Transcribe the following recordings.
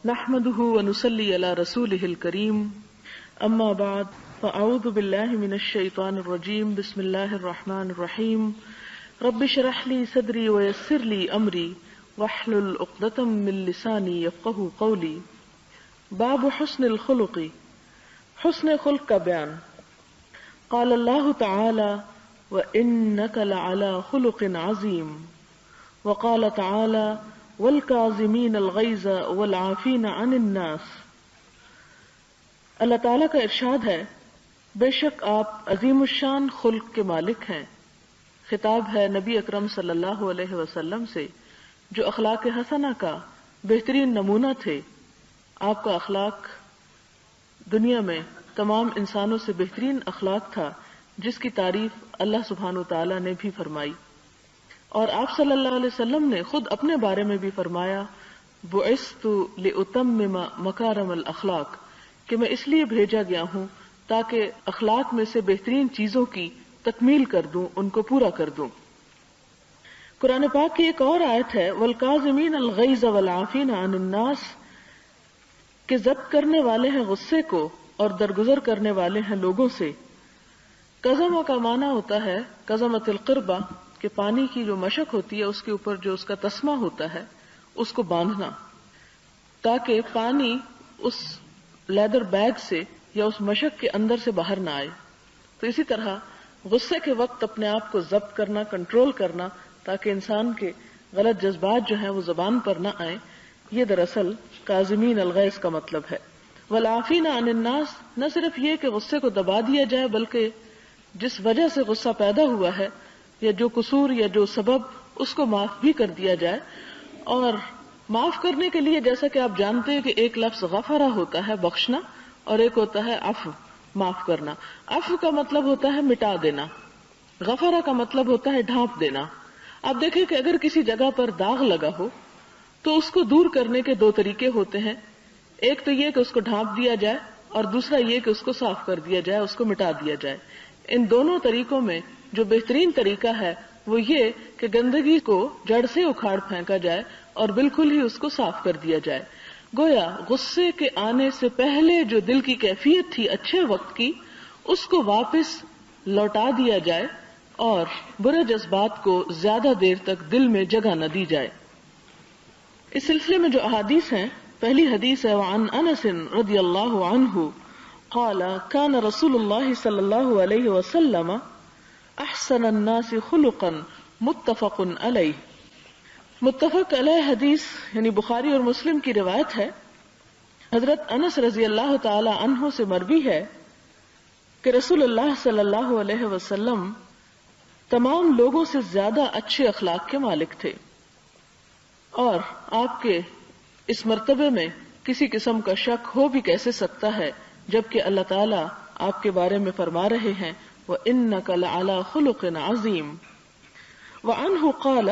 نحمده ونصلي على رسوله الكريم اما بعد فاعوذ بالله من الشيطان الرجيم بسم الله الرحمن الرحيم رب اشرح لي صدري ويسر لي امري واحلل عقدة من لساني يفقهوا قولي. باب حسن الخلق، حسن خلق کا بیان. قال اللہ تعالی وانک لعلی خلق عظیم، وقال تعالی والکاظمین الغیظ والعافین عن الناس. اللہ تعالیٰ کا ارشاد ہے بے شک آپ عظیم الشان خلق کے مالک ہیں. خطاب ہے نبی اکرم صلی اللہ علیہ وسلم سے جو اخلاق حسنہ کا بہترین نمونہ تھے. آپ کا اخلاق دنیا میں تمام انسانوں سے بہترین اخلاق تھا، جس کی تعریف اللہ سبحانہ وتعالیٰ نے بھی فرمائی. اور آپ صلی اللہ علیہ وسلم نے خود اپنے بارے میں بھی فرمایا بعثت لأتمم مکارم الاخلاق، کہ میں اس لیے بھیجا گیا ہوں تاکہ اخلاق میں سے بہترین چیزوں کی تکمیل کر دوں، ان کو پورا کر دوں. قرآن پاک کی ایک اور آیت ہے والکاظمین الغیظ والعافین عن الناس، کہ ضبط کرنے والے ہیں غصے کو اور درگزر کرنے والے ہیں لوگوں سے. قزمہ کا معنی ہوتا ہے قزمۃ القربہ، کہ پانی کی جو مشق ہوتی ہے اس کے اوپر جو اس کا تسمہ ہوتا ہے اس کو باندھنا، تاکہ پانی اس لیدر بیگ سے یا اس مشق کے اندر سے باہر نہ آئے. تو اسی طرح غصے کے وقت اپنے آپ کو ضبط کرنا، کنٹرول کرنا، تاکہ انسان کے غلط جذبات جو ہیں وہ زبان پر نہ آئیں. یہ دراصل کاظمین الغیظ کا مطلب ہے. والعافین عن الناس، نہ صرف یہ کہ غصے کو دبا دیا جائے، بلکہ جس وجہ سے غصہ پیدا ہوا ہے یا جو قصور یا جو سبب، اس کو معاف بھی کر دیا جائے. اور معاف کرنے کے لیے جیسا کہ آپ جانتے ہیں کہ ایک لفظ غفرہ ہوتا ہے بخشنا، اور ایک ہوتا ہے عفو، معاف کرنا. عفو کا مطلب ہوتا ہے مٹا دینا، غفرہ کا مطلب ہوتا ہے ڈھانپ دینا. آپ دیکھیں کہ اگر کسی جگہ پر داغ لگا ہو تو اس کو دور کرنے کے دو طریقے ہوتے ہیں. ایک تو یہ کہ اس کو ڈھانپ دیا جائے، اور دوسرا یہ کہ اس کو صاف کر دیا جائے، اس کو مٹا دیا جائے. ان دونوں طریقوں میں جو بہترین طریقہ ہے وہ یہ کہ گندگی کو جڑ سے اکھاڑ پھینکا جائے اور بالکل ہی اس کو صاف کر دیا جائے. گویا غصے کے آنے سے پہلے جو دل کی کیفیت تھی اچھے وقت کی، اس کو واپس لوٹا دیا جائے اور برے جذبات کو زیادہ دیر تک دل میں جگہ نہ دی جائے. اس سلسلے میں جو احادیث ہیں، پہلی حدیث ہے وعن انس رضی اللہ عنہ قال كان رسول اللہ صلی اللہ علیہ وسلم احسن الناس خلقا متفق علیہ. متفق علیہ حدیث یعنی بخاری اور مسلم کی روایت ہے. حضرت انس رضی اللہ تعالی عنہ سے مروی ہے کہ رسول اللہ صلی اللہ علیہ وسلم تمام لوگوں سے زیادہ اچھے اخلاق کے مالک تھے، اور آپ کے اس مرتبے میں کسی قسم کا شک ہو بھی کیسے سکتا ہے جبکہ اللہ تعالیٰ آپ کے بارے میں فرما رہے ہیں وَإِنَّكَ لَعَلَى خُلُقٍ عَظِيمٍ. وعنه قال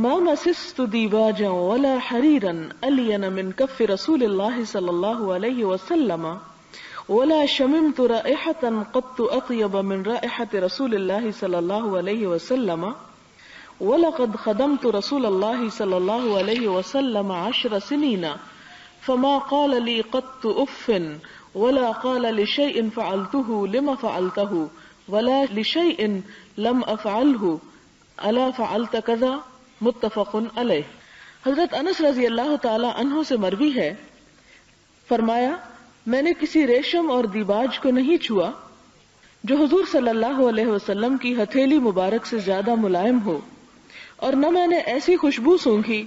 ما مسست ديباجا ولا حريرا ألين من كف رسول الله صلى الله عليه وسلم ولا شممت رائحة قط أطيب من رائحة رسول الله صلى الله عليه وسلم ولقد خدمت رسول الله صلى الله عليه وسلم 10 سنين فما قال لي قط أف ولا قال لشيء فعلته لما فعلته ولا لشيء لم افعله الا فعلت كذا. متفق علیہ. حضرت انس رضی اللہ تعالی عنہ سے مروی ہے، فرمایا میں نے کسی ریشم اور دیباج کو نہیں چھوا جو حضور صلی اللہ علیہ وسلم کی ہتھیلی مبارک سے زیادہ ملائم ہو، اور نہ میں نے ایسی خوشبو سونگھی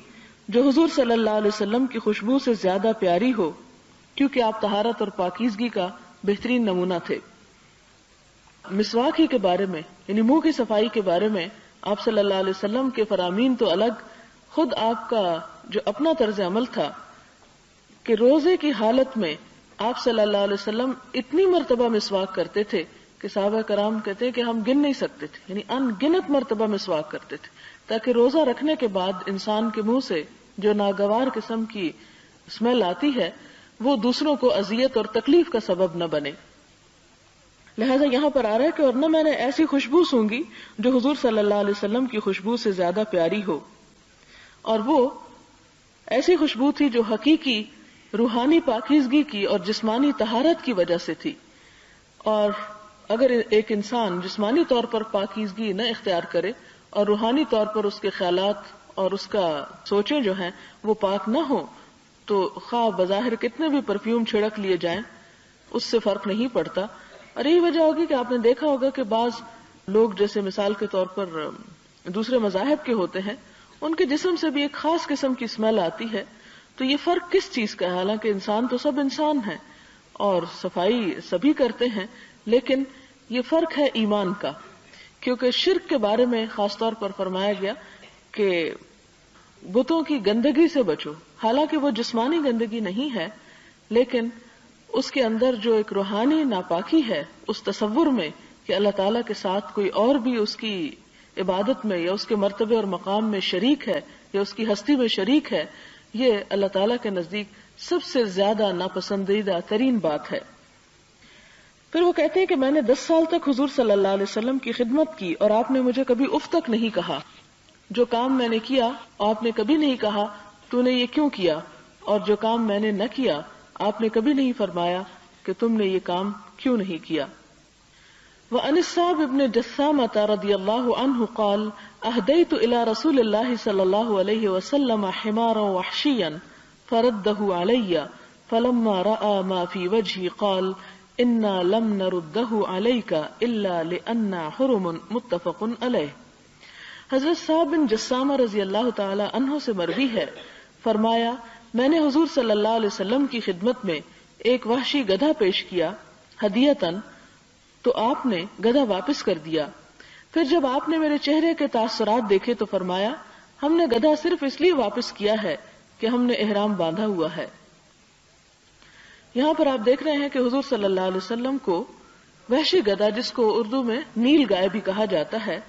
جو حضور صلی اللہ علیہ وسلم کی خوشبو سے زیادہ پیاری ہو، کیونکہ آپ طہارت اور پاکیزگی کا بہترین نمونہ تھے. مسواک ہی کے بارے میں یعنی منہ کی صفائی کے بارے میں آپ صلی اللہ علیہ وسلم کے فرامین تو الگ، خود آپ کا جو اپنا طرز عمل تھا کہ روزے کی حالت میں آپ صلی اللہ علیہ وسلم اتنی مرتبہ مسواک کرتے تھے کہ صحابہ کرام کہتے ہیں کہ ہم گن نہیں سکتے تھے، یعنی ان گنت مرتبہ مسواک کرتے تھے، تاکہ روزہ رکھنے کے بعد انسان کے منہ سے جو ناگوار قسم کی اسمیل آتی ہے وہ دوسروں کو اذیت اور تکلیف کا سبب نہ بنے. لہذا یہاں پر آ رہا ہے کہ اور نہ میں نے ایسی خوشبو سونگی جو حضور صلی اللہ علیہ وسلم کی خوشبو سے زیادہ پیاری ہو، اور وہ ایسی خوشبو تھی جو حقیقی روحانی پاکیزگی کی اور جسمانی طہارت کی وجہ سے تھی. اور اگر ایک انسان جسمانی طور پر پاکیزگی نہ اختیار کرے اور روحانی طور پر اس کے خیالات اور اس کا سوچیں جو ہیں وہ پاک نہ ہو تو خواہ بظاہر کتنے بھی پرفیوم چھڑک لیے جائیں اس سے فرق نہیں پڑتا. اور یہی وجہ ہوگی کہ آپ نے دیکھا ہوگا کہ بعض لوگ جیسے مثال کے طور پر دوسرے مذاہب کے ہوتے ہیں ان کے جسم سے بھی ایک خاص قسم کی اسمیل آتی ہے. تو یہ فرق کس چیز کا ہے؟ حالانکہ انسان تو سب انسان ہیں اور صفائی سبھی کرتے ہیں، لیکن یہ فرق ہے ایمان کا. کیونکہ شرک کے بارے میں خاص طور پر فرمایا گیا کہ بتوں کی گندگی سے بچو. حالانکہ وہ جسمانی گندگی نہیں ہے لیکن اس کے اندر جو ایک روحانی ناپاکی ہے اس تصور میں کہ اللہ تعالیٰ کے ساتھ کوئی اور بھی اس کی عبادت میں یا اس کے مرتبے اور مقام میں شریک ہے یا اس کی ہستی میں شریک ہے، یہ اللہ تعالیٰ کے نزدیک سب سے زیادہ ناپسندیدہ ترین بات ہے. پھر وہ کہتے ہیں کہ میں نے 10 سال تک حضور صلی اللہ علیہ وسلم کی خدمت کی اور آپ نے مجھے کبھی اف تک نہیں کہا. جو کام میں نے کیا آپ نے کبھی نہیں کہا تو نے یہ کیوں کیا، اور جو کام میں نے نہ کیا آپ نے کبھی نہیں فرمایا کہ تم نے یہ کام کیوں نہیں کیا. وعن الصعب بن جثامة رضی اللہ عنہ قال اہدیت الى رسول اللہ صلی اللہ علیہ وسلم حمارا وحشیا فرده علی فلما رأى ما في وجهي قال انا لم نرده عليك الا لأننا حرم متفق علیہ. حضرت صعب بن جثامہ رضی اللہ تعالی عنہ سے مروی ہے، فرمایا میں نے حضور صلی اللہ علیہ وسلم کی خدمت میں ایک وحشی گدھا پیش کیا ہدیتاً، تو آپ نے گدھا واپس کر دیا. پھر جب آپ نے میرے چہرے کے تاثرات دیکھے تو فرمایا ہم نے گدھا صرف اس لیے واپس کیا ہے کہ ہم نے احرام باندھا ہوا ہے. یہاں پر آپ دیکھ رہے ہیں کہ حضور صلی اللہ علیہ وسلم کو وحشی گدھا، جس کو اردو میں نیل گائے بھی کہا جاتا ہے،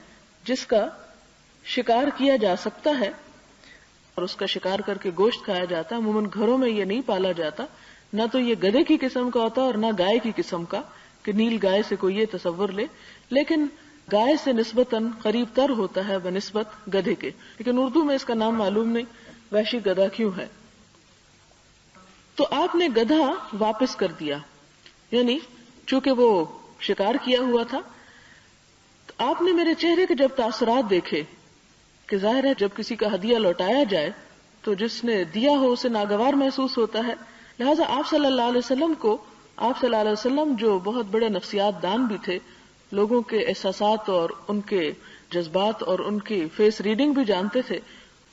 جس کا شکار کیا جا سکتا ہے اور اس کا شکار کر کے گوشت کھایا جاتا ہے. عموماً گھروں میں یہ نہیں پالا جاتا، نہ تو یہ گدھے کی قسم کا ہوتا اور نہ گائے کی قسم کا کہ نیل گائے سے کوئی یہ تصور لے، لیکن گائے سے نسبتاً قریب تر ہوتا ہے بنسبت گدھے کے. لیکن اردو میں اس کا نام معلوم نہیں وحشی گدھا کیوں ہے. تو آپ نے گدھا واپس کر دیا، یعنی چونکہ وہ شکار کیا ہوا تھا. تو آپ نے میرے چہرے کے جب تاثرات دیکھے کہ ظاہر ہے جب کسی کا ہدیہ لوٹایا جائے تو جس نے دیا ہو اسے ناگوار محسوس ہوتا ہے، لہذا آپ صلی اللہ علیہ وسلم کو، آپ صلی اللہ علیہ وسلم جو بہت بڑے نفسیات دان بھی تھے، لوگوں کے احساسات اور ان کے جذبات اور ان کی فیس ریڈنگ بھی جانتے تھے،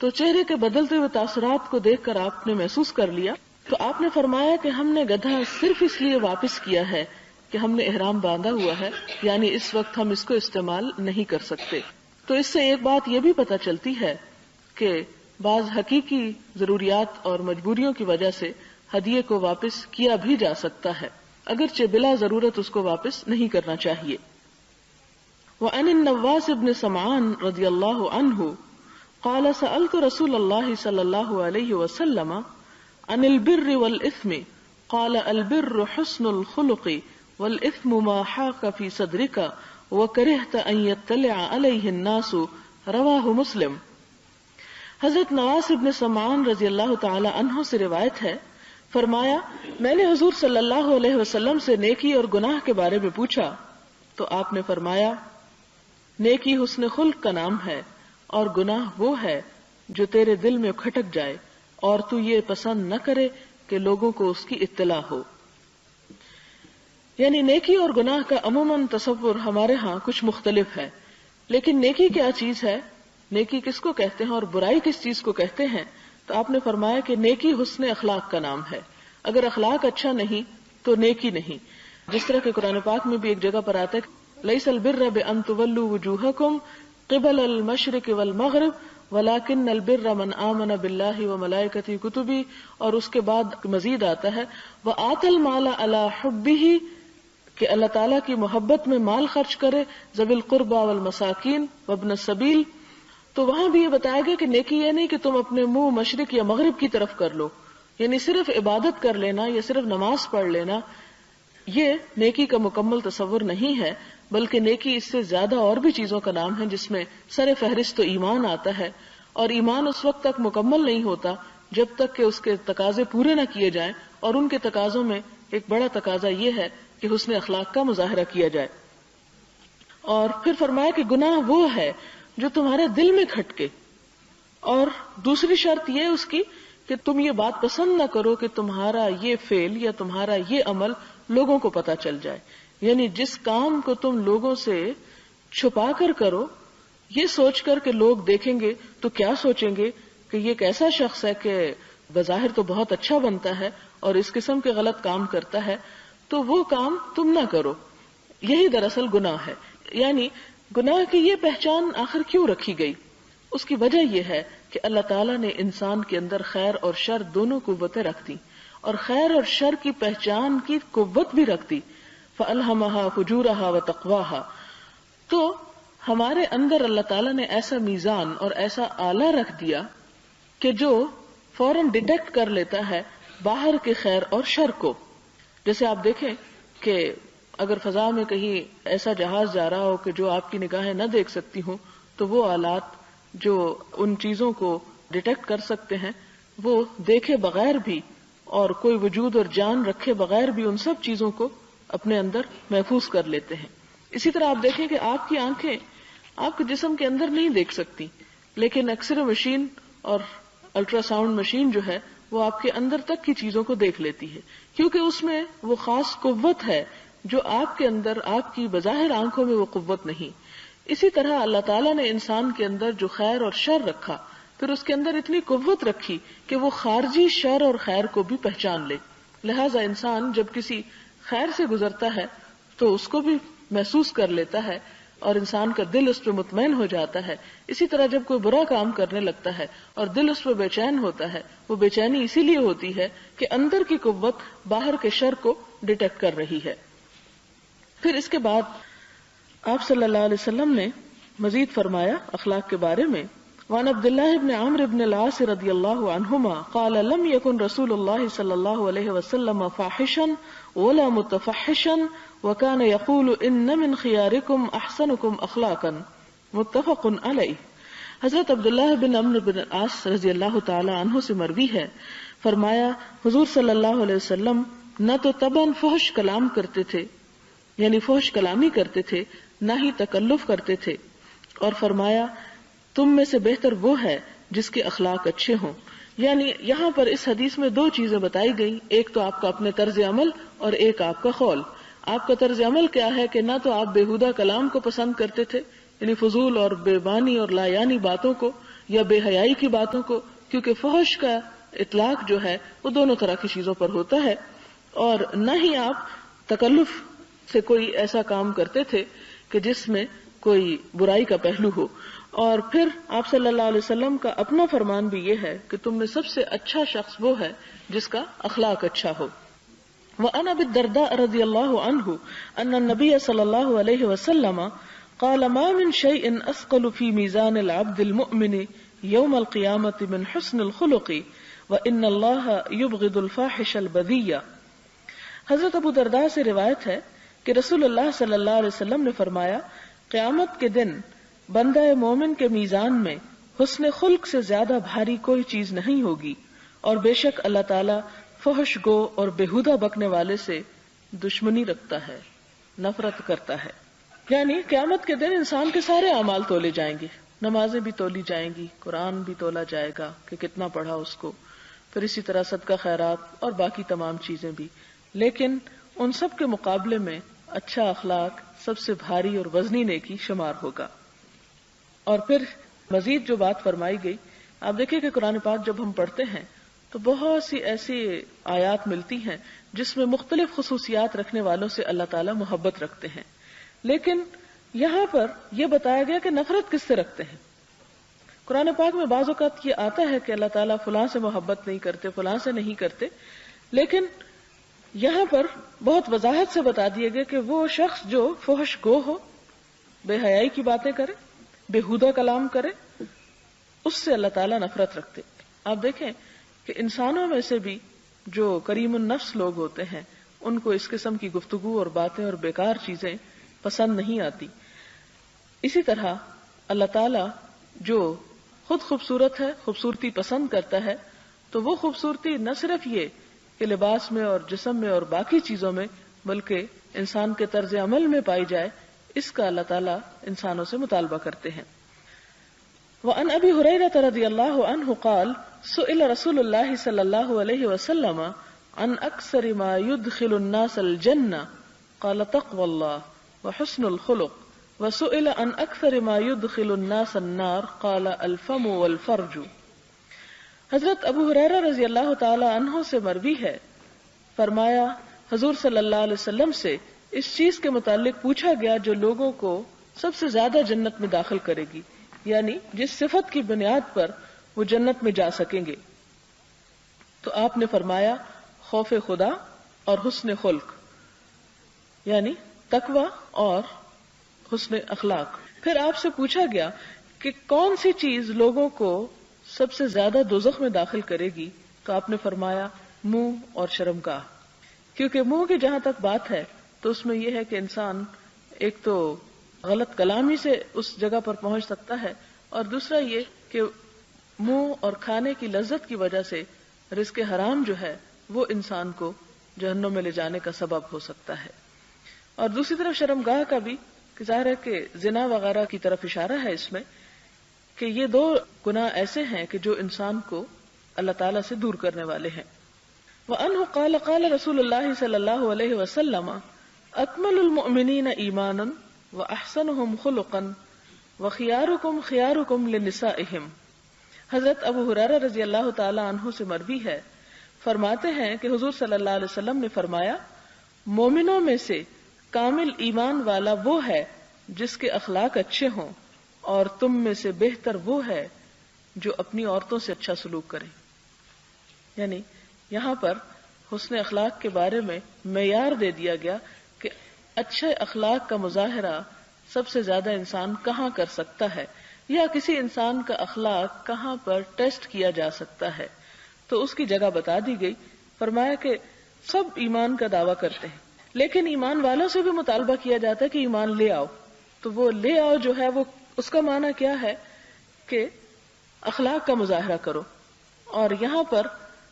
تو چہرے کے بدلتے ہوئے تاثرات کو دیکھ کر آپ نے محسوس کر لیا. تو آپ نے فرمایا کہ ہم نے گدھا صرف اس لیے واپس کیا ہے کہ ہم نے احرام باندھا ہوا ہے، یعنی اس وقت ہم اس کو استعمال نہیں کر سکتے. تو اس سے ایک بات یہ بھی پتہ چلتی ہے کہ بعض حقیقی ضروریات اور مجبوریوں کی وجہ سے ہدیے کو واپس کیا بھی جا سکتا ہے، اگرچہ بلا ضرورت اس کو واپس نہیں کرنا چاہیے. وعن النواس بن سمعان رضی اللہ عنہ قال سألت رسول اللہ صلی اللہ علیہ وسلم عن البر والإثم قال البر حسن الخلق والإثم ما حاك في صدرك وكرهت أن يطلع عليه الناس رواہ مسلم. حضرت نواس بن سمعان رضی اللہ تعالی عنہ سے روایت ہے، فرمایا میں نے حضور صلی اللہ علیہ وسلم سے نیکی اور گناہ کے بارے میں پوچھا تو آپ نے فرمایا نیکی حسن خلق کا نام ہے اور گناہ وہ ہے جو تیرے دل میں کھٹک جائے اور تو یہ پسند نہ کرے کہ لوگوں کو اس کی اطلاع ہو. یعنی نیکی اور گناہ کا عموماً تصور ہمارے ہاں کچھ مختلف ہے، لیکن نیکی کیا چیز ہے، نیکی کس کو کہتے ہیں اور برائی کس چیز کو کہتے ہیں. تو آپ نے فرمایا کہ نیکی حسن اخلاق کا نام ہے. اگر اخلاق اچھا نہیں تو نیکی نہیں. جس طرح کہ قرآن پاک میں بھی ایک جگہ پر آتا ہے لیس البر بأن تولوا وجوہکم قبل المشرق والمغرب ولكن البر من آمن باللہ وملائکتہ کتبہ، اور اس کے بعد مزید آتا ہے وآتى المال علی حبہ، کہ اللہ تعالیٰ کی محبت میں مال خرچ کرے، ذوی القربى والمساکین وابن السبیل. تو وہاں بھی یہ بتایا گیا کہ نیکی یہ نہیں کہ تم اپنے منہ مشرق یا مغرب کی طرف کر لو، یعنی صرف عبادت کر لینا یا صرف نماز پڑھ لینا یہ نیکی کا مکمل تصور نہیں ہے، بلکہ نیکی اس سے زیادہ اور بھی چیزوں کا نام ہے جس میں سر فہرست تو ایمان آتا ہے، اور ایمان اس وقت تک مکمل نہیں ہوتا جب تک کہ اس کے تقاضے پورے نہ کیے جائیں، اور ان کے تقاضوں میں ایک بڑا تقاضا یہ ہے کہ حسن اخلاق کا مظاہرہ کیا جائے۔ اور پھر فرمایا کہ گناہ وہ ہے جو تمہارے دل میں کھٹکے، اور دوسری شرط یہ اس کی کہ تم یہ بات پسند نہ کرو کہ تمہارا یہ فعل یا تمہارا یہ عمل لوگوں کو پتہ چل جائے، یعنی جس کام کو تم لوگوں سے چھپا کر کرو، یہ سوچ کر کہ لوگ دیکھیں گے تو کیا سوچیں گے کہ یہ ایک ایسا شخص ہے کہ بظاہر تو بہت اچھا بنتا ہے اور اس قسم کے غلط کام کرتا ہے، تو وہ کام تم نہ کرو۔ یہی دراصل گناہ ہے۔ یعنی گناہ کی یہ پہچان آخر کیوں رکھی گئی؟ اس کی وجہ یہ ہے کہ اللہ تعالیٰ نے انسان کے اندر خیر اور شر دونوں قوتیں رکھ دی، اور خیر اور شر کی پہچان کی قوت بھی رکھ دی۔ فَأَلْهَمَهَا فُجُورَهَا وَتَقْوَاهَا، تو ہمارے اندر اللہ تعالیٰ نے ایسا میزان اور ایسا آلہ رکھ دیا کہ جو فوراً ڈیٹیکٹ کر لیتا ہے باہر کے خیر اور شر کو۔ جیسے آپ دیکھیں کہ اگر فضا میں کہیں ایسا جہاز جا رہا ہو کہ جو آپ کی نگاہیں نہ دیکھ سکتی ہوں، تو وہ آلات جو ان چیزوں کو ڈیٹیکٹ کر سکتے ہیں وہ دیکھے بغیر بھی اور کوئی وجود اور جان رکھے بغیر بھی ان سب چیزوں کو اپنے اندر محفوظ کر لیتے ہیں۔ اسی طرح آپ دیکھیں کہ آپ کی آنکھیں آپ کے جسم کے اندر نہیں دیکھ سکتی، لیکن ایکس رے مشین اور الٹرا ساؤنڈ مشین جو ہے وہ آپ کے اندر تک کی چیزوں کو دیکھ لیتی ہے، کیونکہ اس میں وہ خاص قوت ہے جو آپ کے اندر، آپ کی بظاہر آنکھوں میں وہ قوت نہیں۔ اسی طرح اللہ تعالیٰ نے انسان کے اندر جو خیر اور شر رکھا، پھر اس کے اندر اتنی قوت رکھی کہ وہ خارجی شر اور خیر کو بھی پہچان لے۔ لہذا انسان جب کسی خیر سے گزرتا ہے تو اس کو بھی محسوس کر لیتا ہے اور انسان کا دل اس پہ مطمئن ہو جاتا ہے۔ اسی طرح جب کوئی برا کام کرنے لگتا ہے اور دل اس پہ بے چین ہوتا ہے، وہ بے چینی اسی لیے ہوتی ہے کہ اندر کی قوت باہر کے شر کو ڈیٹیکٹ کر رہی ہے۔ پھر اس کے بعد آپ صلی اللہ علیہ وسلم نے مزید فرمایا اخلاق کے بارے میں، وعن عبد الله بن عمرو بن العاص رضی اللہ عنہما قال لم يكن رسول الله صلی اللہ علیہ وسلم فاحشا ولا متفحشا وكان يقول ان من خياركم احسنكم اخلاقا متفق علیہ۔ حضرت عبداللہ بن عمرو بن العاص رضی اللہ تعالی عنہ سے مروی ہے، فرمایا حضور صلی اللہ علیہ وسلم نہ تو طبعاً فحش کلام کرتے تھے، یعنی فحش کلامی کرتے تھے، نہ ہی تکلف کرتے تھے، اور فرمایا تم میں سے بہتر وہ ہے جس کے اخلاق اچھے ہوں۔ یعنی یہاں پر اس حدیث میں دو چیزیں بتائی گئی، ایک تو آپ کا اپنے طرز عمل اور ایک آپ کا قول۔ آپ کا طرز عمل کیا ہے کہ نہ تو آپ بیہودہ کلام کو پسند کرتے تھے، یعنی فضول اور بے معنی اور لا یعنی باتوں کو یا بے حیائی کی باتوں کو، کیونکہ فحش کا اطلاق جو ہے وہ دونوں طرح کی چیزوں پر ہوتا ہے، اور نہ ہی آپ تکلف سے کوئی ایسا کام کرتے تھے کہ جس میں کوئی برائی کا پہلو ہو۔ اور پھر آپ صلی اللہ علیہ وسلم کا اپنا فرمان بھی یہ ہے کہ تم میں سب سے اچھا شخص وہ ہے جس کا اخلاق اچھا ہو۔ وعن ابی الدرداء رضی اللہ عنہ ان النبی صلی اللہ علیہ وسلم قال ما من شيء اثقل في ميزان العبد المؤمن يوم القيامة من حسن الخلق وان الله يبغض الفاحش البذيء۔ حضرت ابو درداء سے روایت ہے کہ رسول اللہ صلی اللہ علیہ وسلم نے فرمایا قیامت کے دن بندہ مومن کے میزان میں حسن خلق سے زیادہ بھاری کوئی چیز نہیں ہوگی، اور بے شک اللہ تعالیٰ فحش گو اور بےہودہ بکنے والے سے دشمنی رکھتا ہے، نفرت کرتا ہے۔ یعنی قیامت کے دن انسان کے سارے اعمال تولے جائیں گے، نمازیں بھی تولی جائیں گی، قرآن بھی تولا جائے گا کہ کتنا پڑھا اس کو، پھر اسی طرح صدقہ خیرات اور باقی تمام چیزیں بھی، لیکن ان سب کے مقابلے میں اچھا اخلاق سب سے بھاری اور وزنی نیکی شمار ہوگا۔ اور پھر مزید جو بات فرمائی گئی، آپ دیکھیں کہ قرآن پاک جب ہم پڑھتے ہیں تو بہت سی ایسی آیات ملتی ہیں جس میں مختلف خصوصیات رکھنے والوں سے اللہ تعالیٰ محبت رکھتے ہیں، لیکن یہاں پر یہ بتایا گیا کہ نفرت کس سے رکھتے ہیں۔ قرآن پاک میں بعض اوقات یہ آتا ہے کہ اللہ تعالیٰ فلاں سے محبت نہیں کرتے، فلاں سے نہیں کرتے، لیکن یہاں پر بہت وضاحت سے بتا دیے گئے کہ وہ شخص جو فحش گو ہو، بے حیائی کی باتیں کرے، بےہودہ کلام کرے، اس سے اللہ تعالیٰ نفرت رکھتے۔ آپ دیکھیں کہ انسانوں میں سے بھی جو کریم النفس لوگ ہوتے ہیں ان کو اس قسم کی گفتگو اور باتیں اور بیکار چیزیں پسند نہیں آتی۔ اسی طرح اللہ تعالیٰ جو خود خوبصورت ہے، خوبصورتی پسند کرتا ہے، تو وہ خوبصورتی نہ صرف یہ کہ لباس میں اور جسم میں اور باقی چیزوں میں بلکہ انسان کے طرز عمل میں پائی جائے، اس کا اللہ تعالیٰ انسانوں سے مطالبہ کرتے ہیں۔ وعن ابی ہریرہ رضی اللہ عنہ قال سئل رسول اللہ صلی اللہ علیہ وسلم عن اکثر ما يدخل الناس الجنہ قال تقوى اللہ وحسن الخلق وسئل عن اکثر ما يدخل الناس النار قال الفم والفرج۔ حضرت ابو ہریرہ رضی اللہ تعالی عنہ سے مروی ہے، فرمایا حضور صلی اللہ علیہ وسلم سے اس چیز کے متعلق پوچھا گیا جو لوگوں کو سب سے زیادہ جنت میں داخل کرے گی، یعنی جس صفت کی بنیاد پر وہ جنت میں جا سکیں گے۔ تو آپ نے فرمایا خوف خدا اور حسن خلق، یعنی تقوی اور حسن اخلاق۔ پھر آپ سے پوچھا گیا کہ کون سی چیز لوگوں کو سب سے زیادہ دوزخ میں داخل کرے گی، تو آپ نے فرمایا منہ اور شرمگاہ، کیونکہ منہ کی جہاں تک بات ہے تو اس میں یہ ہے کہ انسان ایک تو غلط کلامی سے اس جگہ پر پہنچ سکتا ہے، اور دوسرا یہ کہ منہ اور کھانے کی لذت کی وجہ سے رزق حرام جو ہے وہ انسان کو جہنم میں لے جانے کا سبب ہو سکتا ہے۔ اور دوسری طرف شرمگاہ کا بھی کہ ظاہر ہے کہ زنا وغیرہ کی طرف اشارہ ہے اس میں، کہ یہ دو گناہ ایسے ہیں کہ جو انسان کو اللہ تعالیٰ سے دور کرنے والے ہیں۔ وَأَنْهُ قَالَ قَالَ رسول اللہ صلی اللہ علیہ وسلم اکمل المؤمنین ایمانا وَأَحْسَنُهُمْ خُلُقًا وَخِيَارُكُمْ خِيَارُكُمْ لِنِسَائِهِمْ۔ حضرت ابو ہریرہ رضی اللہ تعالی عنہ سے مروی ہے، فرماتے ہیں کہ حضور صلی اللہ علیہ وسلم نے فرمایا مومنوں میں سے کامل ایمان والا وہ ہے جس کے اخلاق اچھے ہوں، اور تم میں سے بہتر وہ ہے جو اپنی عورتوں سے اچھا سلوک کرے۔ یعنی یہاں پر حسن اخلاق کے بارے میں معیار دے دیا گیا کہ اچھے اخلاق کا مظاہرہ سب سے زیادہ انسان کہاں کر سکتا ہے، یا کسی انسان کا اخلاق کہاں پر ٹیسٹ کیا جا سکتا ہے، تو اس کی جگہ بتا دی گئی۔ فرمایا کہ سب ایمان کا دعویٰ کرتے ہیں، لیکن ایمان والوں سے بھی مطالبہ کیا جاتا ہے کہ ایمان لے آؤ۔ تو وہ لے آؤ جو ہے وہ اس کا معنی کیا ہے کہ اخلاق کا مظاہرہ کرو، اور یہاں پر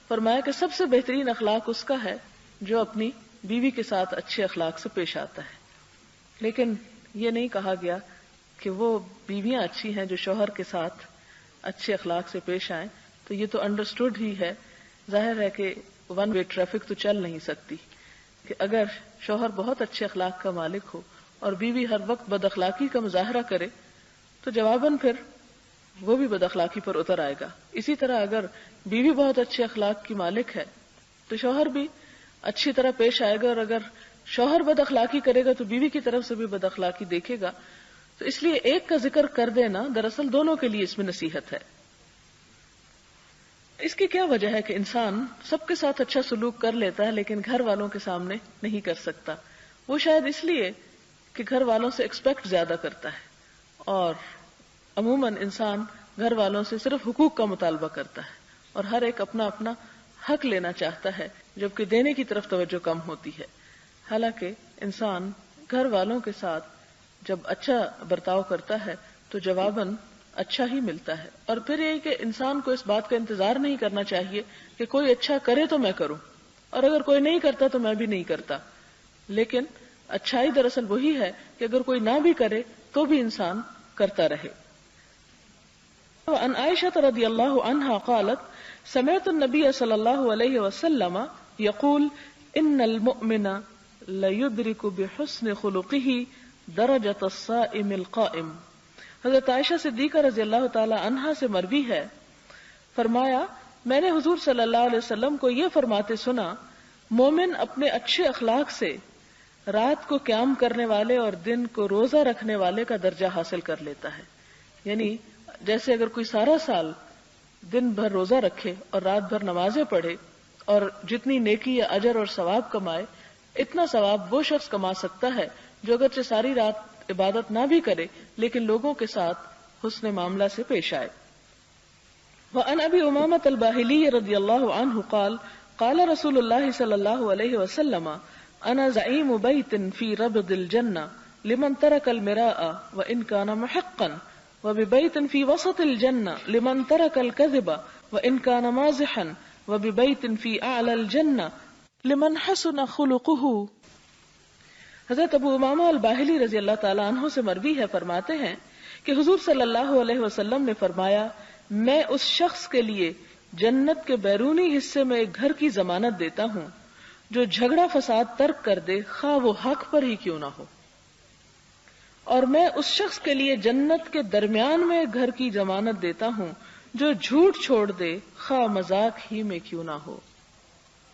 فرمایا کہ سب سے بہترین اخلاق اس کا ہے جو اپنی بیوی کے ساتھ اچھے اخلاق سے پیش آتا ہے۔ لیکن یہ نہیں کہا گیا کہ وہ بیویاں اچھی ہیں جو شوہر کے ساتھ اچھے اخلاق سے پیش آئیں، تو یہ تو انڈرسٹوڈ ہی ہے، ظاہر ہے کہ ون وے ٹریفک تو چل نہیں سکتی، کہ اگر شوہر بہت اچھے اخلاق کا مالک ہو اور بیوی ہر وقت بد اخلاقی کا مظاہرہ کرے تو جواباً پھر وہ بھی بد اخلاقی پر اتر آئے گا۔ اسی طرح اگر بیوی بہت اچھے اخلاق کی مالک ہے تو شوہر بھی اچھی طرح پیش آئے گا، اور اگر شوہر بد اخلاقی کرے گا تو بیوی کی طرف سے بھی بد اخلاقی دیکھے گا۔ تو اس لیے ایک کا ذکر کر دینا دراصل دونوں کے لیے اس میں نصیحت ہے۔ اس کی کیا وجہ ہے کہ انسان سب کے ساتھ اچھا سلوک کر لیتا ہے لیکن گھر والوں کے سامنے نہیں کر سکتا؟ وہ شاید اس لیے کہ گھر والوں سے ایکسپیکٹ زیادہ کرتا ہے، اور عموماً انسان گھر والوں سے صرف حقوق کا مطالبہ کرتا ہے اور ہر ایک اپنا اپنا حق لینا چاہتا ہے، جبکہ دینے کی طرف توجہ کم ہوتی ہے۔ حالانکہ انسان گھر والوں کے ساتھ جب اچھا برتاؤ کرتا ہے تو جواباً اچھا ہی ملتا ہے۔ اور پھر یہ کہ انسان کو اس بات کا انتظار نہیں کرنا چاہیے کہ کوئی اچھا کرے تو میں کروں، اور اگر کوئی نہیں کرتا تو میں بھی نہیں کرتا۔ لیکن اچھائی دراصل وہی ہے کہ اگر کوئی نہ بھی کرے تو بھی انسان کرتا رہے۔ وعن عائشة رضی اللہ عنہا قالت سمعت النبی صلی اللہ علیہ وسلم یقول ان المؤمن لیدرک بحسن خلقہ درجۃ الصائم القائم۔ حضرت عائشہ صدیقہ رضی اللہ تعالی عنہا سے مروی ہے، فرمایا میں نے حضور صلی اللہ علیہ وسلم کو یہ فرماتے سنا، مومن اپنے اچھے اخلاق سے رات کو قیام کرنے والے اور دن کو روزہ رکھنے والے کا درجہ حاصل کر لیتا ہے۔ یعنی جیسے اگر کوئی سارا سال دن بھر روزہ رکھے اور رات بھر نمازیں پڑھے اور جتنی نیکی یا اجر اور ثواب کمائے، اتنا ثواب وہ شخص کما سکتا ہے جو اگرچہ ساری رات عبادت نہ بھی کرے لیکن لوگوں کے ساتھ حسن معاملہ سے پیش آئے۔ وعن ابی امامۃ الباہلی رضی اللہ عنہ قال قال رسول اللہ صلی اللہ علیہ وسلم انا زعیم بیت فی ربض الجنہ لمن ترک المراء وان کان محقا وببیت فی وسط الجنہ لمن ترک الکذب وان کان مازحا وببيت في أعلى الجنة لمن حسن خلقه. حضرت ابو امامہ الباہلی رضی اللہ تعالیٰ عنہ سے مروی ہے، فرماتے ہیں کہ حضور صلی اللہ علیہ وسلم نے فرمایا، میں اس شخص کے لیے جنت کے بیرونی حصے میں ایک گھر کی ضمانت دیتا ہوں جو جھگڑا فساد ترک کر دے، خواہ وہ حق پر ہی کیوں نہ ہو، اور میں اس شخص کے لیے جنت کے درمیان میں ایک گھر کی ضمانت دیتا ہوں جو جھوٹ چھوڑ دے، خواہ مذاق ہی میں کیوں نہ ہو،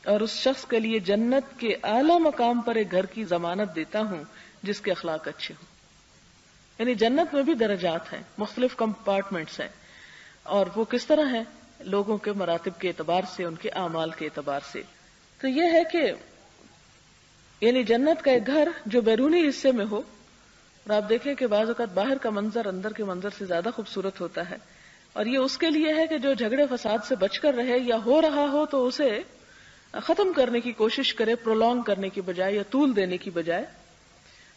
اور اس شخص کے لیے جنت کے اعلی مقام پر ایک گھر کی ضمانت دیتا ہوں جس کے اخلاق اچھے ہوں. یعنی جنت میں بھی درجات ہیں، مختلف کمپارٹمنٹس ہیں، اور وہ کس طرح ہیں؟ لوگوں کے مراتب کے اعتبار سے، ان کے اعمال کے اعتبار سے. تو یہ ہے کہ یعنی جنت کا ایک گھر جو بیرونی حصے میں ہو، اور آپ دیکھیں کہ بعض اوقات باہر کا منظر اندر کے منظر سے زیادہ خوبصورت ہوتا ہے، اور یہ اس کے لیے ہے کہ جو جھگڑے فساد سے بچ کر رہے، یا ہو رہا ہو تو اسے ختم کرنے کی کوشش کرے، پرولونگ کرنے کی بجائے یا طول دینے کی بجائے،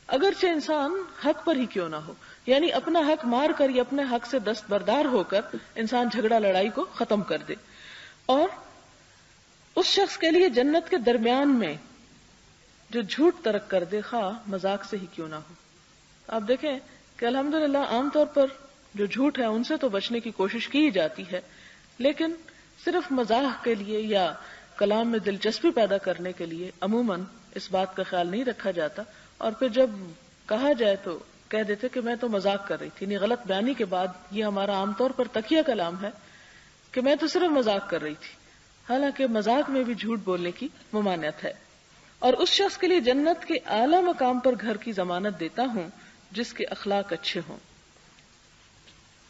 اگرچہ انسان حق پر ہی کیوں نہ ہو. یعنی اپنا حق مار کر یا اپنے حق سے دستبردار ہو کر انسان جھگڑا لڑائی کو ختم کر دے. اور اس شخص کے لیے جنت کے درمیان میں جو جھوٹ ترک کر دے، خواہ مذاق سے ہی کیوں نہ ہو. آپ دیکھیں کہ الحمدللہ عام طور پر جو جھوٹ ہے ان سے تو بچنے کی کوشش کی جاتی ہے، لیکن صرف مزاح کے لیے یا کلام میں دلچسپی پیدا کرنے کے لیے عموماً اس بات کا خیال نہیں رکھا جاتا، اور پھر جب کہا جائے تو کہہ دیتے کہ میں تو مذاق کر رہی تھی. یعنی غلط بیانی کے بعد یہ ہمارا عام طور پر تکیہ کلام ہے کہ میں تو صرف مذاق کر رہی تھی، حالانکہ مذاق میں بھی جھوٹ بولنے کی ممانعت ہے. اور اس شخص کے لیے جنت کے اعلی مقام پر گھر کی ضمانت دیتا ہوں جس کے اخلاق اچھے ہوں.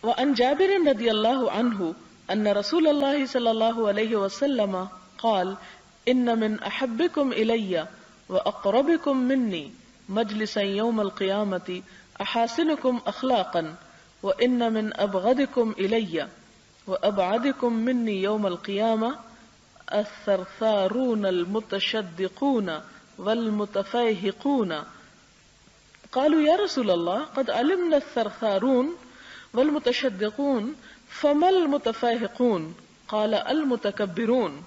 وعن جابر رضی اللہ عنہ ان رسول اللہ صلی اللہ علیہ وسلم قال ان من احبکم الی واقربکم منی مجلسا یوم القیامت احاسنکم اخلاقا وان من ابغضکم الی وابعدکم منی یوم القیامہ الثرثارون المتشدقون والمتفیہقون. قالوا یا رسول اللہ قد علمنا الثرثارون والمتشدقون فما المتفیہقون قال المتکبرون.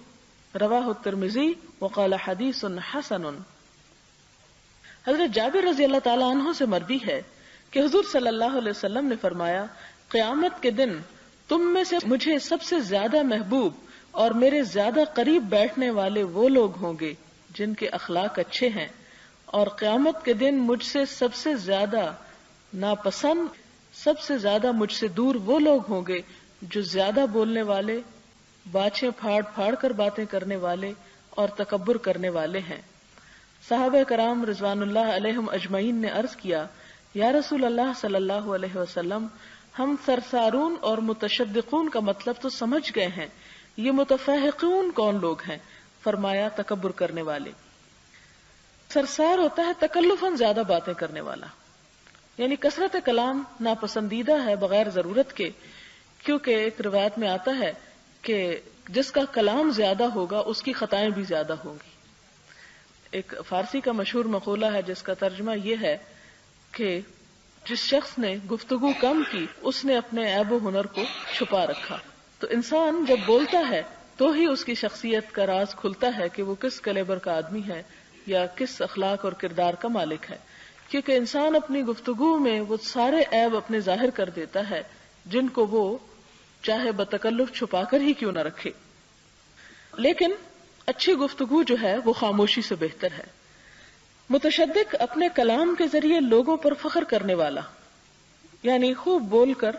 رواہ الترمذی وقال حدیث حسن. حضرت جابر رضی اللہ تعالیٰ عنہ سے مروی ہے کہ حضور صلی اللہ علیہ وسلم نے فرمایا، قیامت کے دن تم میں سے مجھے سب سے زیادہ محبوب اور میرے زیادہ قریب بیٹھنے والے وہ لوگ ہوں گے جن کے اخلاق اچھے ہیں، اور قیامت کے دن مجھ سے سب سے زیادہ ناپسند، سب سے زیادہ مجھ سے دور وہ لوگ ہوں گے جو زیادہ بولنے والے، باچھیں پھاڑ پھاڑ کر باتیں کرنے والے اور تکبر کرنے والے ہیں. صحابہ کرام رضوان اللہ علیہم اجمعین نے عرض کیا، یا رسول اللہ صلی اللہ علیہ وسلم، ہم سرسارون اور متشدقون کا مطلب تو سمجھ گئے ہیں، یہ متفیہقون کون لوگ ہیں؟ فرمایا تکبر کرنے والے. سرسار ہوتا ہے تکلفاً زیادہ باتیں کرنے والا، یعنی کثرت کلام ناپسندیدہ ہے بغیر ضرورت کے، کیونکہ ایک روایت میں آتا ہے کہ جس کا کلام زیادہ ہوگا اس کی خطائیں بھی زیادہ ہوں گی. ایک فارسی کا مشہور مقولہ ہے جس کا ترجمہ یہ ہے کہ جس شخص نے گفتگو کم کی اس نے اپنے عیب و ہنر کو چھپا رکھا. تو انسان جب بولتا ہے تو ہی اس کی شخصیت کا راز کھلتا ہے کہ وہ کس کلیبر کا آدمی ہے یا کس اخلاق اور کردار کا مالک ہے، کیونکہ انسان اپنی گفتگو میں وہ سارے عیب اپنے ظاہر کر دیتا ہے جن کو وہ چاہے بتکلف چھپا کر ہی کیوں نہ رکھے. لیکن اچھی گفتگو جو ہے وہ خاموشی سے بہتر ہے. متشدق اپنے کلام کے ذریعے لوگوں پر فخر کرنے والا، یعنی خوب بول کر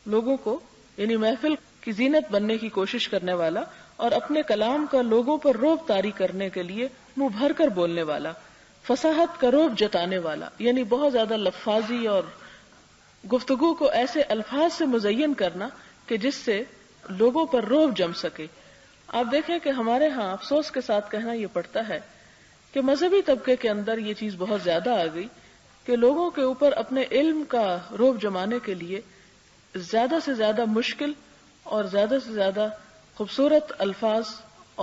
لوگوں کو، یعنی محفل کی زینت بننے کی کوشش کرنے والا، اور اپنے کلام کا لوگوں پر رعب طاری کرنے کے لیے منہ بھر کر بولنے والا، فصاحت کا رعب جتانے والا، یعنی بہت زیادہ لفاظی اور گفتگو کو ایسے الفاظ سے مزین کرنا کہ جس سے لوگوں پر رعب جم سکے. آپ دیکھیں کہ ہمارے ہاں افسوس کے ساتھ کہنا یہ پڑتا ہے کہ مذہبی طبقے کے اندر یہ چیز بہت زیادہ آ گئی کہ لوگوں کے اوپر اپنے علم کا رعب جمانے کے لیے زیادہ سے زیادہ مشکل اور زیادہ سے زیادہ خوبصورت الفاظ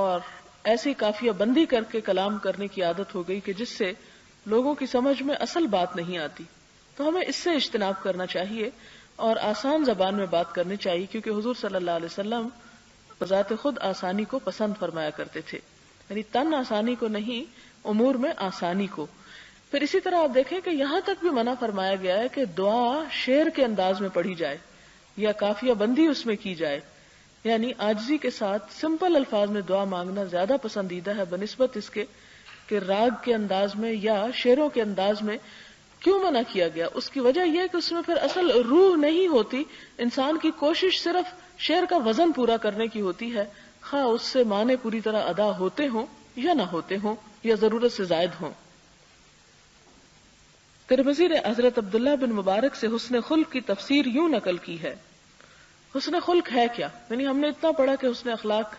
اور ایسی قافیہ بندی کر کے کلام کرنے کی عادت ہو گئی کہ جس سے لوگوں کی سمجھ میں اصل بات نہیں آتی. تو ہمیں اس سے اجتناب کرنا چاہیے اور آسان زبان میں بات کرنی چاہیے، کیونکہ حضور صلی اللہ علیہ وسلم بذات خود آسانی کو پسند فرمایا کرتے تھے، یعنی تن آسانی کو نہیں، امور میں آسانی کو۔ پھر اسی طرح آپ دیکھیں کہ یہاں تک بھی منع فرمایا گیا ہے کہ دعا شعر کے انداز میں پڑھی جائے یا قافیہ بندی اس میں کی جائے، یعنی عاجزی کے ساتھ سمپل الفاظ میں دعا مانگنا زیادہ پسندیدہ ہے بنسبت اس کے کہ راگ کے انداز میں یا شعروں کے انداز میں۔ کیوں منع کیا گیا؟ اس کی وجہ یہ ہے کہ اس میں پھر اصل روح نہیں ہوتی، انسان کی کوشش صرف شعر کا وزن پورا کرنے کی ہوتی ہے، خواہ اس سے معنی پوری طرح ادا ہوتے ہوں یا نہ ہوتے ہوں یا ضرورت سے زائد ہوں۔ ترمذی نے حضرت عبداللہ بن مبارک سے حسن خلق کی تفسیر یوں نقل کی ہے۔ حسن خلق ہے کیا؟ یعنی ہم نے اتنا پڑھا کہ حسن اخلاق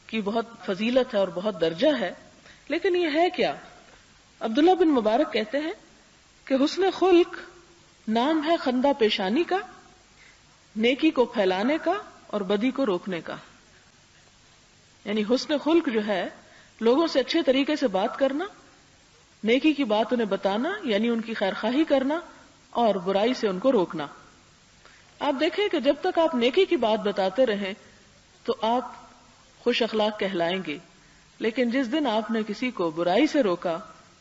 کی بہت فضیلت ہے اور بہت درجہ ہے، لیکن یہ ہے کیا؟ عبداللہ بن مبارک کہتے ہیں کہ حسن خلق نام ہے خندہ پیشانی کا، نیکی کو پھیلانے کا اور بدی کو روکنے کا۔ یعنی حسن خلق جو ہے لوگوں سے اچھے طریقے سے بات کرنا، نیکی کی بات انہیں بتانا یعنی ان کی خیرخواہی کرنا، اور برائی سے ان کو روکنا۔ آپ دیکھیں کہ جب تک آپ نیکی کی بات بتاتے رہیں تو آپ خوش اخلاق کہلائیں گے، لیکن جس دن آپ نے کسی کو برائی سے روکا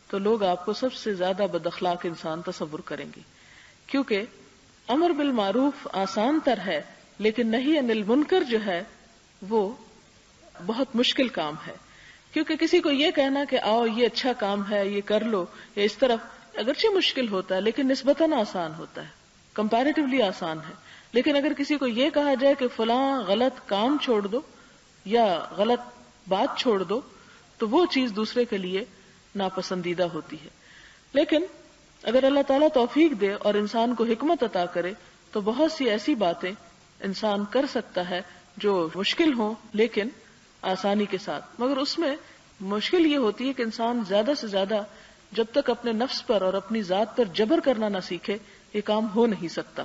تو لوگ آپ کو سب سے زیادہ بد اخلاق انسان تصور کریں گے، کیونکہ امر بالمعروف آسان تر ہے لیکن نہی عن المنکر جو ہے وہ بہت مشکل کام ہے، کیونکہ کسی کو یہ کہنا کہ آؤ یہ اچھا کام ہے یہ کر لو یا اس طرف اگرچہ مشکل ہوتا ہے لیکن نسبتاً آسان ہوتا ہے، کمپیریٹیولی آسان ہے۔ لیکن اگر کسی کو یہ کہا جائے کہ فلاں غلط کام چھوڑ دو یا غلط بات چھوڑ دو تو وہ چیز دوسرے کے لیے ناپسندیدہ ہوتی ہے۔ لیکن اگر اللہ تعالیٰ توفیق دے اور انسان کو حکمت عطا کرے تو بہت سی ایسی باتیں انسان کر سکتا ہے جو مشکل ہوں لیکن آسانی کے ساتھ، مگر اس میں مشکل یہ ہوتی ہے کہ انسان زیادہ سے زیادہ جب تک اپنے نفس پر اور اپنی ذات پر جبر کرنا نہ سیکھے یہ کام ہو نہیں سکتا۔